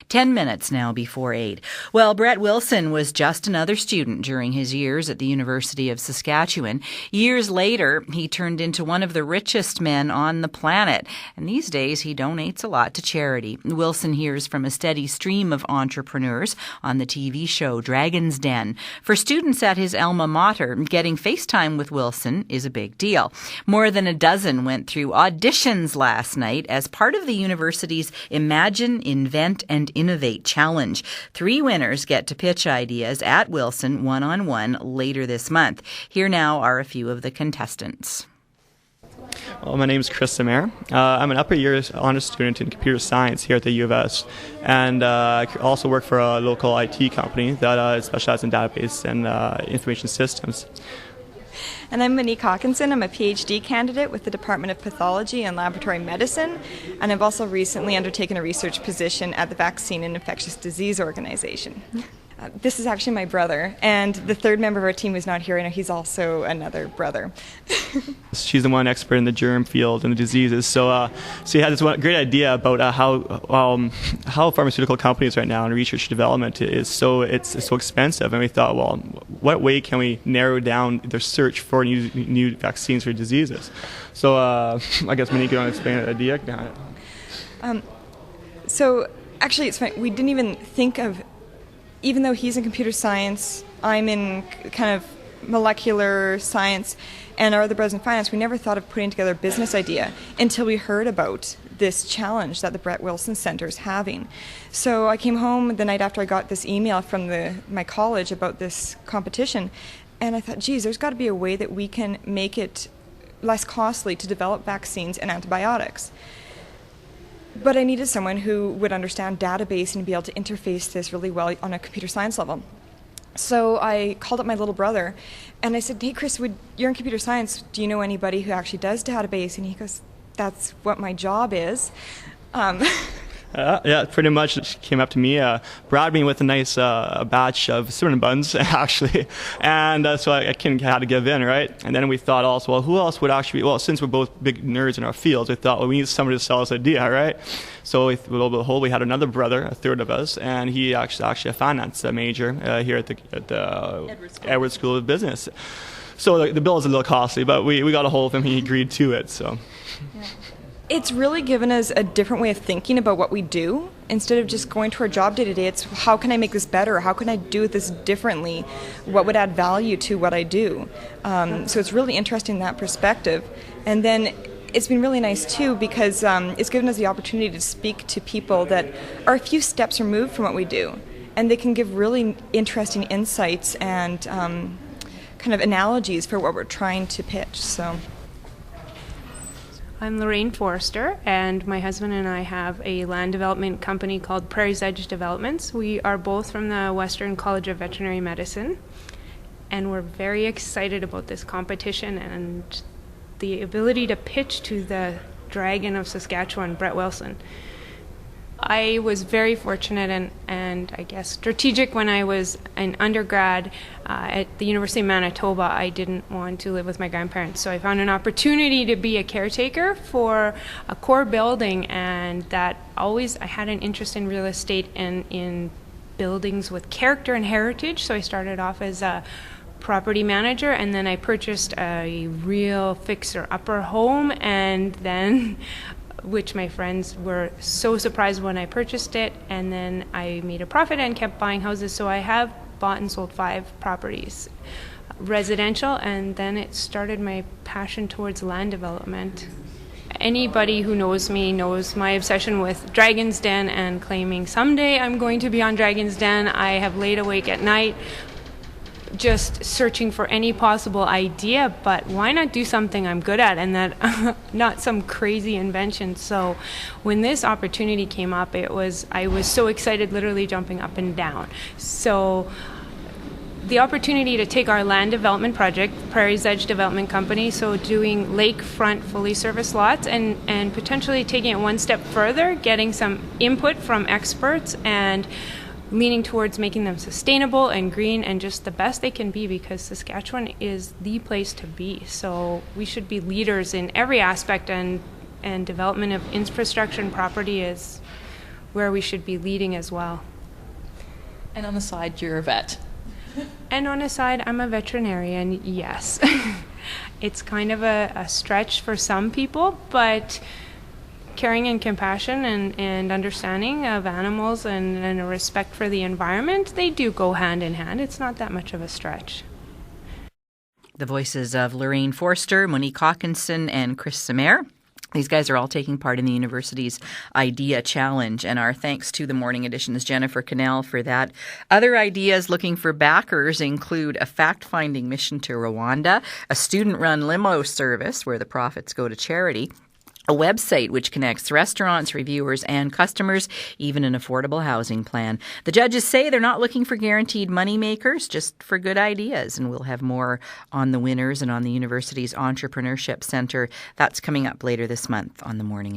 10 minutes now before 8. Well, Brett Wilson was just another student during his years at the University of Saskatchewan. Years later, he turned into one of the richest men on the planet. And these days, he donates a lot to charity. Wilson hears from a steady stream of entrepreneurs on the TV show Dragon's Den. For students at his alma mater, getting FaceTime with Wilson is a big deal. More than a dozen went through auditions last night as part of the university's Imagine, Invent, and Innovate Challenge. 3 winners get to pitch ideas at Wilson one-on-one later this month. Here now are a few of the contestants. Well, my name is Chris Samare. I'm an upper years honors student in computer science here at the U of S, and I also work for a local IT company that specializes in database and information systems. And I'm Monique Hawkinson. I'm a PhD candidate with the Department of Pathology and Laboratory Medicine, and I've also recently undertaken a research position at the Vaccine and Infectious Disease Organization. This is actually my brother, and the third member of our team who's not here right now, he's also another brother. She's the one expert in the germ field and the diseases. So you had this great idea about how pharmaceutical companies right now and research and development is so expensive, and we thought, well, what way can we narrow down their search for new vaccines for diseases? So I guess Monique, you want to explain the idea behind it? So actually, it's funny. We didn't even think of. Even though he's in computer science, I'm in kind of molecular science, and our other brothers in finance, we never thought of putting together a business idea until we heard about this challenge that the Brett Wilson Center is having. So I came home the night after I got this email from my college about this competition, and I thought, geez, there's got to be a way that we can make it less costly to develop vaccines and antibiotics. But I needed someone who would understand database and be able to interface this really well on a computer science level. So I called up my little brother, and I said, hey, Chris, you're in computer science. Do you know anybody who actually does database? And he goes, that's what my job is. Yeah, pretty much. She came up to me, bribed me with a nice batch of cinnamon buns, actually, and so I had to give in, right? And then we thought also, well, who else would actually? Well, since we're both big nerds in our fields, we thought, well, we need somebody to sell us idea, right? So lo and behold, we had another brother, a third of us, and he actually a finance major here at the Edwards School of Business. So the bill is a little costly, but we got a hold of him. He agreed to it. So. Yeah. It's really given us a different way of thinking about what we do. Instead of just going to our job day to day, it's how can I make this better? How can I do this differently? What would add value to what I do? So it's really interesting in that perspective. And then it's been really nice too because it's given us the opportunity to speak to people that are a few steps removed from what we do. And they can give really interesting insights and kind of analogies for what we're trying to pitch. So. I'm Lorraine Forrester, and my husband and I have a land development company called Prairie's Edge Developments. We are both from the Western College of Veterinary Medicine, and we're very excited about this competition and the ability to pitch to the Dragon of Saskatchewan, Brett Wilson. I was very fortunate and I guess strategic when I was an undergrad at the University of Manitoba. I didn't want to live with my grandparents, so I found an opportunity to be a caretaker for a core building, and that I had an interest in real estate and in buildings with character and heritage, so I started off as a property manager, and then I purchased a real fixer-upper home, and then which my friends were so surprised when I purchased it, and then I made a profit and kept buying houses. So I have bought and sold 5 properties, residential, and then it started my passion towards land development. Anybody who knows me knows my obsession with Dragon's Den and claiming someday I'm going to be on Dragon's Den. I have laid awake at night just searching for any possible idea, but why not do something I'm good at and that not some crazy invention. So when this opportunity came up, I was so excited, literally jumping up and down. So the opportunity to take our land development project, Prairie's Edge Development Company, so doing lakefront fully serviced lots and potentially taking it one step further, getting some input from experts and leaning towards making them sustainable and green and just the best they can be, because Saskatchewan is the place to be. So we should be leaders in every aspect, and development of infrastructure and property where we should be leading as well. And on the side, you're a vet. And on the side, I'm a veterinarian, yes. It's kind of a stretch for some people, but caring and compassion and understanding of animals and a respect for the environment, they do go hand in hand. It's not that much of a stretch. The voices of Lorraine Forster, Monique Hawkinson, and Chris Samaire. These guys are all taking part in the university's Idea Challenge, and our thanks to the Morning Edition's Jennifer Cannell for that. Other ideas looking for backers include a fact-finding mission to Rwanda, a student-run limo service where the profits go to charity, a website which connects restaurants, reviewers, and customers, even an affordable housing plan. The judges say they're not looking for guaranteed money makers, just for good ideas. And we'll have more on the winners and on the university's Entrepreneurship Center. That's coming up later this month on the Morning Edition.